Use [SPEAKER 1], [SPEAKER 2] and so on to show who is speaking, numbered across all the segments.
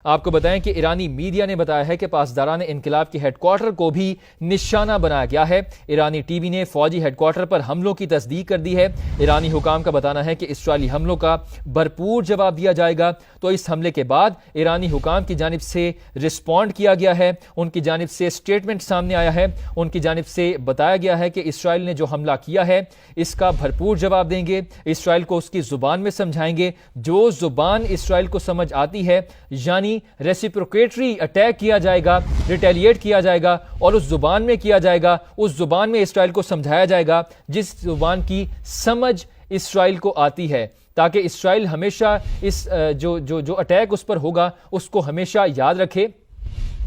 [SPEAKER 1] آپ کو بتائیں کہ ایرانی میڈیا نے بتایا ہے کہ پاسداران انقلاب کے ہیڈ کوارٹر کو بھی نشانہ بنایا گیا ہے۔ ایرانی ٹی وی نے فوجی ہیڈ کوارٹر پر حملوں کی تصدیق کر دی ہے۔ ایرانی حکام کا بتانا ہے کہ اسرائیلی حملوں کا بھرپور جواب دیا جائے گا۔ تو اس حملے کے بعد ایرانی حکام کی جانب سے رسپونڈ کیا گیا ہے، ان کی جانب سے اسٹیٹمنٹ سامنے آیا ہے، ان کی جانب سے بتایا گیا ہے کہ اسرائیل نے جو حملہ کیا ہے اس کا بھرپور جواب دیں گے، اسرائیل کو اس کی زبان میں سمجھائیں گے جو زبان اسرائیل کو سمجھ آتی ہے، یعنی ریسیپروکیٹری اٹیک کیا جائے گا، ریٹیلیٹ کیا جائے گا اور اس زبان میں کیا جائے گا، اس زبان میں اسرائیل کو سمجھایا جائے گا جس زبان کی سمجھ اسرائیل کو آتی ہے، تاکہ اسرائیل ہمیشہ اس جو اٹیک اس پر ہوگا اس کو ہمیشہ یاد رکھے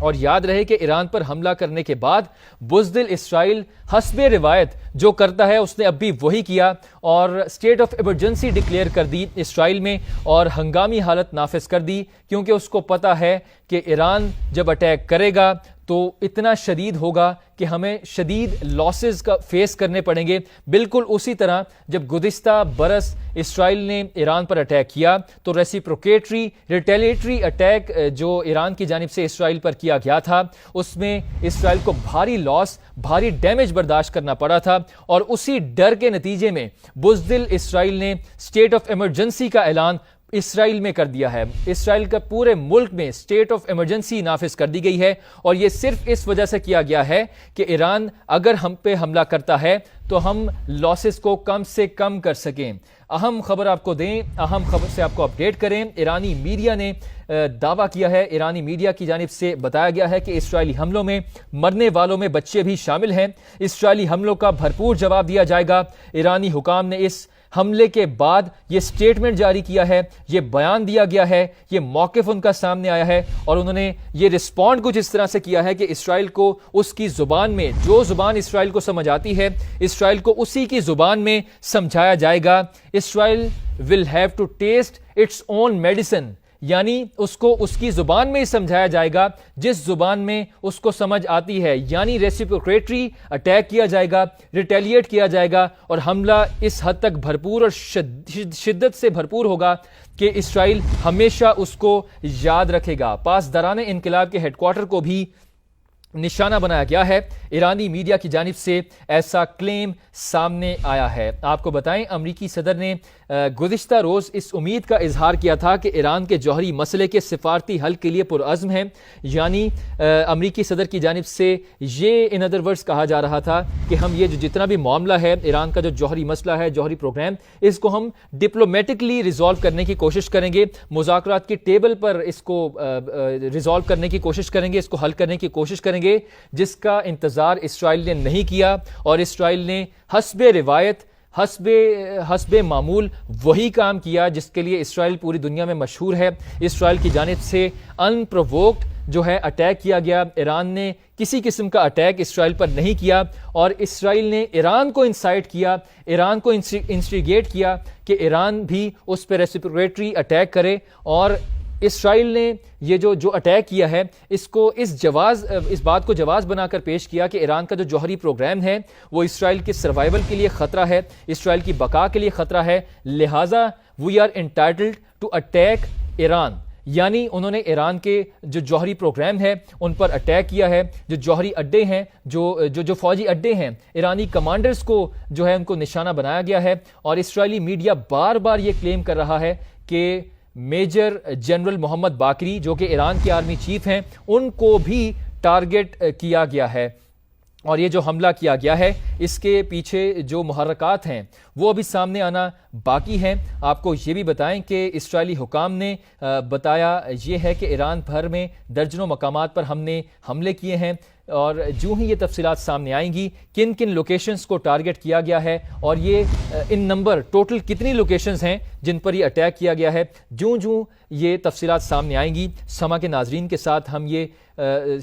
[SPEAKER 1] اور یاد رہے کہ ایران پر حملہ کرنے کے بعد بزدل اسرائیل حسب روایت جو کرتا ہے اس نے اب بھی وہی کیا اور اسٹیٹ آف ایمرجنسی ڈکلیئر کر دی اسرائیل میں اور ہنگامی حالت نافذ کر دی، کیونکہ اس کو پتہ ہے کہ ایران جب اٹیک کرے گا تو اتنا شدید ہوگا کہ ہمیں شدید لاسز کا فیس کرنے پڑیں گے۔ بالکل اسی طرح جب گزشتہ برس اسرائیل نے ایران پر اٹیک کیا تو ریسیپروکیٹری ریٹیلیٹری اٹیک جو ایران کی جانب سے اسرائیل پر کیا گیا تھا اس میں اسرائیل کو بھاری لاس، بھاری ڈیمیج برداشت کرنا پڑا تھا، اور اسی ڈر کے نتیجے میں بزدل اسرائیل نے اسٹیٹ آف ایمرجنسی کا اعلان اسرائیل میں کر دیا ہے۔ اسرائیل کا پورے ملک میں اسٹیٹ آف ایمرجنسی نافذ کر دی گئی ہے، اور یہ صرف اس وجہ سے کیا گیا ہے کہ ایران اگر ہم پہ حملہ کرتا ہے تو ہم لاسز کو کم سے کم کر سکیں۔ اہم خبر آپ کو دیں، اہم خبر سے آپ کو اپڈیٹ کریں۔ ایرانی میڈیا نے دعویٰ کیا ہے، ایرانی میڈیا کی جانب سے بتایا گیا ہے کہ اسرائیلی حملوں میں مرنے والوں میں بچے بھی شامل ہیں۔ اسرائیلی حملوں کا بھرپور جواب دیا جائے گا۔ ایرانی حکام نے اس حملے کے بعد یہ سٹیٹمنٹ جاری کیا ہے، یہ بیان دیا گیا ہے، یہ موقف ان کا سامنے آیا ہے، اور انہوں نے یہ رسپونڈ کچھ اس طرح سے کیا ہے کہ اسرائیل کو اس کی زبان میں، جو زبان اسرائیل کو سمجھ آتی ہے، اسرائیل کو اسی کی زبان میں سمجھایا جائے گا۔ اسرائیل will have to taste its own medicine، یعنی اس کو اس کی زبان میں ہی سمجھایا جائے گا جس زبان میں اس کو سمجھ آتی ہے، یعنی ریسیپروکیٹری اٹیک کیا جائے گا، ریٹیلیٹ کیا جائے گا، اور حملہ اس حد تک بھرپور اور شدت سے بھرپور ہوگا کہ اسرائیل ہمیشہ اس کو یاد رکھے گا۔ پاسداران انقلاب کے ہیڈ کوارٹر کو بھی نشانہ بنایا گیا ہے۔ ایرانی میڈیا کی جانب سے ایسا کلیم سامنے آیا ہے۔ آپ کو بتائیں امریکی صدر نے گزشتہ روز اس امید کا اظہار کیا تھا کہ ایران کے جوہری مسئلے کے سفارتی حل کے لیے پرعزم ہیں، یعنی امریکی صدر کی جانب سے یہ ان ادر ورڈز کہا جا رہا تھا کہ ہم یہ جتنا بھی معاملہ ہے ایران کا، جو جوہری مسئلہ ہے، جوہری پروگرام، اس کو ہم ڈپلومیٹکلی ریزالو کرنے کی کوشش کریں گے، مذاکرات کی ٹیبل پر اس کو ریزالو کرنے کی کوشش کریں گے، اس کو حل کرنے کی کوشش کریں گے، جس کا انتظار اسرائیل نے نہیں کیا، اور اسرائیل نے حسب روایت، حسب معمول وہی کام کیا جس کے لیے اسرائیل پوری دنیا میں مشہور ہے۔ اسرائیل کی جانب سے ان پرووکڈ جو ہے اٹیک کیا گیا، ایران نے کسی قسم کا اٹیک اسرائیل پر نہیں کیا، اور اسرائیل نے ایران کو انسائٹ کیا، ایران کو انسٹیگیٹ کیا کہ ایران بھی اس پہ ریسیپروکیٹری اٹیک کرے، اور اسرائیل نے یہ جو اٹیک کیا ہے اس بات کو جواز بنا کر پیش کیا کہ ایران کا جو جوہری پروگرام ہے وہ اسرائیل کے سروائیول کے لیے خطرہ ہے، اسرائیل کی بقا کے لیے خطرہ ہے، لہٰذا we are entitled to attack Iran, یعنی انہوں نے ایران کے جو جوہری پروگرام ہے ان پر اٹیک کیا ہے، جو جوہری اڈے ہیں، جو فوجی اڈے ہیں، ایرانی کمانڈرز کو جو ہے ان کو نشانہ بنایا گیا ہے، اور اسرائیلی میڈیا بار بار یہ کلیم کر رہا ہے کہ میجر جنرل محمد باقری جو کہ ایران کے آرمی چیف ہیں ان کو بھی ٹارگٹ کیا گیا ہے، اور یہ جو حملہ کیا گیا ہے اس کے پیچھے جو محرکات ہیں وہ ابھی سامنے آنا باقی ہیں۔ آپ کو یہ بھی بتائیں کہ اسرائیلی حکام نے بتایا یہ ہے کہ ایران بھر میں درجنوں مقامات پر ہم نے حملے کیے ہیں، اور جو ہی یہ تفصیلات سامنے آئیں گی کن کن لوکیشنز کو ٹارگٹ کیا گیا ہے، اور یہ ان نمبر ٹوٹل کتنی لوکیشنز ہیں جن پر یہ اٹیک کیا گیا ہے، جو یہ تفصیلات سامنے آئیں گی سما کے ناظرین کے ساتھ ہم یہ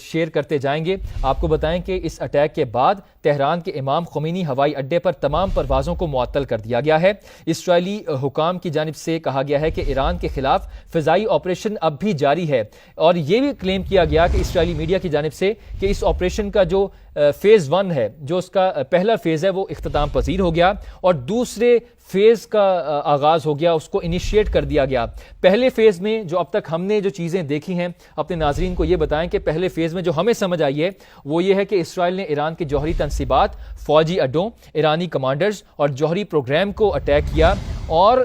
[SPEAKER 1] شیئر کرتے جائیں گے۔ آپ کو بتائیں کہ اس اٹیک کے بعد تہران کے امام خمینی ہوائی اڈے پر تمام پروازوں کو معطل کر دیا گیا ہے۔ اسرائیلی حکام کی جانب سے کہا گیا ہے کہ ایران کے خلاف فضائی آپریشن اب بھی جاری ہے، اور یہ بھی کلیم کیا گیا کہ اسرائیلی میڈیا کی جانب سے کہ اس آپریشن کا جو فیز 1 ہے، جو اس کا پہلا فیز ہے، وہ اختتام پذیر ہو گیا اور دوسرے فیز کا آغاز ہو گیا، اس کو انیشیٹ کر دیا گیا۔ پہلے فیز میں جو اب تک ہم نے جو چیزیں دیکھی ہیں، اپنے ناظرین کو یہ بتائیں کہ پہلے فیز میں جو ہمیں سمجھ آئی ہے وہ یہ ہے کہ اسرائیل نے ایران کے جوہری تنصیبات، فوجی اڈوں، ایرانی کمانڈرز اور جوہری پروگرام کو اٹیک کیا اور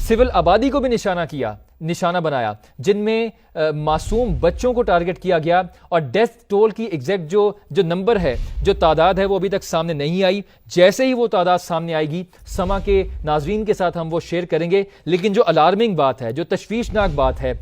[SPEAKER 1] سول آبادی کو بھی نشانہ بنایا، جن میں معصوم بچوں کو ٹارگٹ کیا گیا، اور ڈیتھ ٹول کی ایگزیکٹ جو نمبر ہے، جو تعداد ہے، وہ ابھی تک سامنے نہیں آئی۔ جیسے ہی وہ تعداد سامنے آئے گی سما کے ناظرین کے ساتھ ہم وہ شیئر کریں گے۔ لیکن جو الارمنگ بات ہے، جو تشویشناک بات ہے،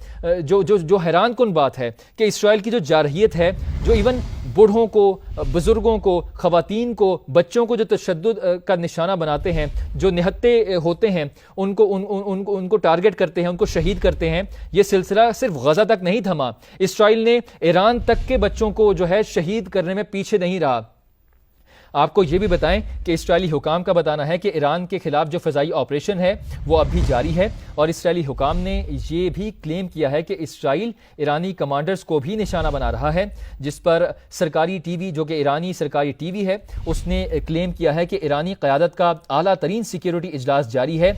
[SPEAKER 1] جو حیران کن بات ہے کہ اسرائیل کی جو جارحیت ہے، جو ایون بوڑھوں کو، بزرگوں کو، خواتین کو، بچوں کو جو تشدد کا نشانہ بناتے ہیں، جو نہتے ہوتے ہیں، ان کو ٹارگٹ کرتے ہیں، ان کو شہید کرتے ہیں، یہ سلسلہ صرف غزہ تک نہیں تھما۔ اسرائیل نے ایران تک کے بچوں کو جو ہے شہید کرنے میں پیچھے نہیں رہا۔ آپ کو یہ بھی بتائیں کہ اسرائیلی حکام کا بتانا ہے کہ ایران کے خلاف جو فضائی آپریشن ہے وہ اب بھی جاری ہے، اور اسرائیلی حکام نے یہ بھی کلیم کیا ہے کہ اسرائیل ایرانی کمانڈرز کو بھی نشانہ بنا رہا ہے، جس پر سرکاری ٹی وی، جو کہ ایرانی سرکاری ٹی وی ہے، اس نے کلیم کیا ہے کہ ایرانی قیادت کا اعلیٰ ترین سیکیورٹی اجلاس جاری ہے۔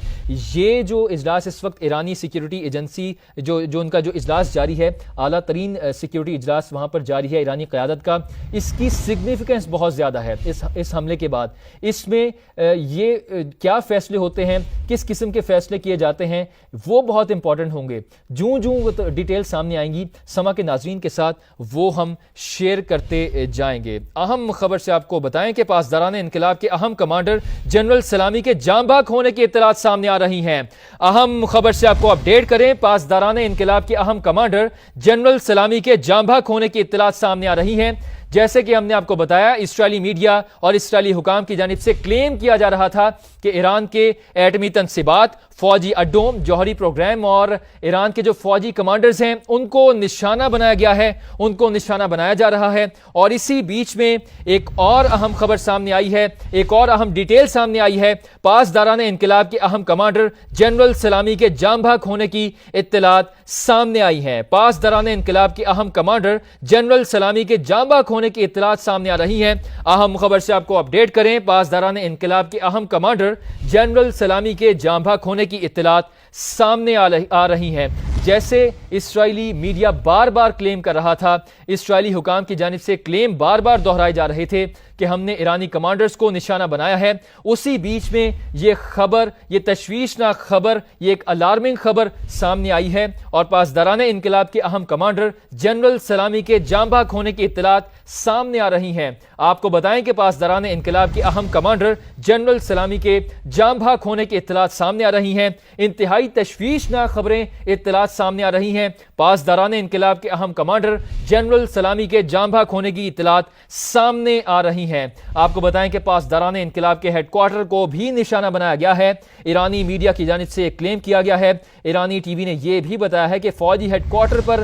[SPEAKER 1] یہ جو اجلاس اس وقت ایرانی سیکیورٹی ایجنسی جو ان کا جو اجلاس جاری ہے، اعلیٰ ترین سیکیورٹی اجلاس وہاں پر جاری ہے ایرانی قیادت کا، اس کی سگنیفیکنس بہت زیادہ ہے اس حملے کے بعد۔ اس میں یہ کیا فیصلے ہوتے ہیں، کس قسم کے فیصلے کیے جاتے ہیں، وہ بہت امپورٹنٹ ہوں گے۔ جوں ڈیٹیل سامنے آئیں گی سما کے ناظرین کے ساتھ وہ ہم شیئر کرتے جائیں گے۔ اہم خبر سے آپ کو بتائیں کہ پاسداران انقلاب کے اہم کمانڈر جنرل سلامی کے جاں بحق ہونے کی اطلاعات سامنے آ رہی ہیں۔ اہم خبر سے آپ کو اپڈیٹ کریں، پاسداران انقلاب کے اہم کمانڈر جنرل سلامی کے جاں بحق ہونے کی اطلاعات سامنے آ رہی ہیں۔ جیسے کہ ہم نے آپ کو بتایا، اسرائیلی میڈیا اور اسرائیلی حکام کی جانب سے کلیم کیا جا رہا تھا کہ ایران کے ایٹمی تنصیبات، فوجی اڈوں، جوہری پروگرام اور ایران کے جو فوجی کمانڈرز ہیں ان کو نشانہ بنایا گیا ہے، ان کو نشانہ بنایا جا رہا ہے۔ اور اسی بیچ میں ایک اور اہم خبر سامنے آئی ہے، ایک اور اہم ڈیٹیل سامنے آئی ہے۔ پاسداران انقلاب کے اہم کمانڈر جنرل سلامی کے جاں بحق ہونے کی اطلاعات سامنے آئی ہیں۔ پاسداران انقلاب کے اہم کمانڈر جنرل سلامی کے جاں بحق ہونے کی اطلاعات سامنے آ رہی ہیں۔ اہم خبر سے آپ کو اپڈیٹ کریں، پاسداران انقلاب کے اہم کمانڈر جنرل سلامی کے جاں بحق ہونے کی اطلاعات سامنے آ رہی ہیں۔ جیسے اسرائیلی میڈیا بار بار کلیم کر رہا تھا، اسرائیلی حکام کی جانب سے کلیم بار بار دہرائے جا رہے تھے کہ ہم نے ایرانی کمانڈرز کو نشانہ بنایا ہے، اسی بیچ میں یہ خبر، یہ تشویشناک خبر، یہ ایک الارمنگ خبر سامنے آئی ہے، اور پاسداران انقلاب کے اہم کمانڈر جنرل سلامی کے جاں بحق ہونے کی اطلاعات سامنے آ رہی ہیں۔ آپ کو بتائیں کہ پاسداران انقلاب کے اہم کمانڈر جنرل سلامی کے جاں بحق ہونے کی اطلاعات سامنے آ رہی ہیں۔ انتہائی تشویشناک خبریں، اطلاعات سامنے آ رہی ہیں۔ پاسداران انقلاب کے اہم کمانڈر جنرل سلامی کے جاں بحق ہونے کی اطلاعات سامنے آ رہی ہیں۔ آپ کو بتائیں کہ پاسداران انقلاب کے ہیڈ کوارٹر کو بھی نشانہ بنایا گیا ہے۔ ایرانی میڈیا کی جانب سے ایک کلیم کیا گیا ہے، ایرانی ٹی وی نے یہ بھی بتایا ہے کہ فوجی ہیڈ کوارٹر پر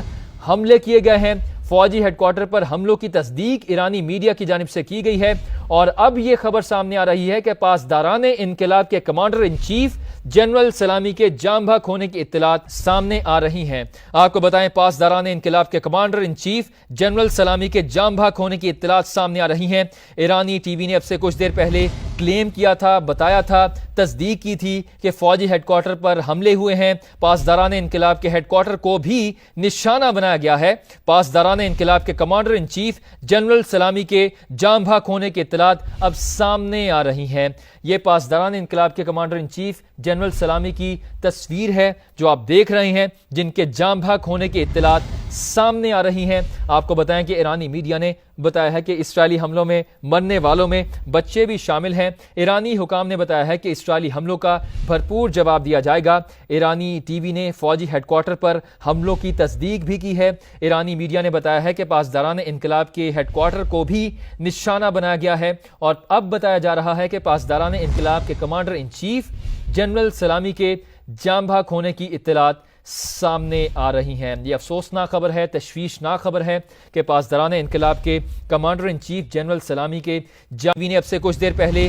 [SPEAKER 1] حملے کیے گئے ہیں۔ فوجی ہیڈ کوارٹر پر حملوں کی تصدیق ایرانی میڈیا کی جانب سے کی گئی ہے، اور اب یہ خبر سامنے آ رہی ہے کہ پاسداران انقلاب کے کمانڈر ان چیف جنرل سلامی کے جاں بحق ہونے کی اطلاعات سامنے آ رہی ہیں۔ آپ کو بتائیں پاسداران انقلاب کے کمانڈر ان چیف جنرل سلامی کے جاں بحق ہونے کی اطلاعات سامنے آ رہی ہیں۔ ایرانی ٹی وی نے اب سے کچھ دیر پہلے کلیم کیا تھا، بتایا تھا، تصدیق کی تھی کہ فوجی ہیڈ کوارٹر پر حملے ہوئے ہیں۔ پاسداران انقلاب کے ہیڈ کوارٹر کو بھی نشانہ بنایا گیا ہے۔ پاسداران انقلاب کے کمانڈر ان چیف جنرل سلامی کے جاں بحق ہونے کی اطلاعات اب سامنے آ رہی ہیں۔ یہ پاسداران انقلاب کے کمانڈر ان چیف جنرل سلامی کی تصویر ہے جو آپ دیکھ رہے ہیں، جن کے جاں بحق ہونے کی اطلاعات سامنے آ رہی ہیں۔ آپ کو بتائیں کہ ایرانی میڈیا نے بتایا ہے کہ اسرائیلی حملوں میں مرنے والوں میں بچے بھی شامل ہیں۔ ایرانی حکام نے بتایا ہے کہ اسرائیلی حملوں کا بھرپور جواب دیا جائے گا۔ ایرانی ٹی وی نے فوجی ہیڈ کوارٹر پر حملوں کی تصدیق بھی کی ہے۔ ایرانی میڈیا نے بتایا ہے کہ پاسداران انقلاب کے ہیڈ کوارٹر کو بھی نشانہ بنایا گیا ہے، اور اب بتایا جا رہا ہے کہ پاسداران انقلاب کے کمانڈر ان چیف جنرل سلامی کے جاں بحق ہونے کی اطلاعات سامنے آ رہی ہیں۔ یہ افسوسناک خبر ہے، تشویشناک خبر ہے کہ پاسداران انقلاب کے کمانڈر ان چیف جنرل سلامی کے جاں نے اب سے کچھ دیر پہلے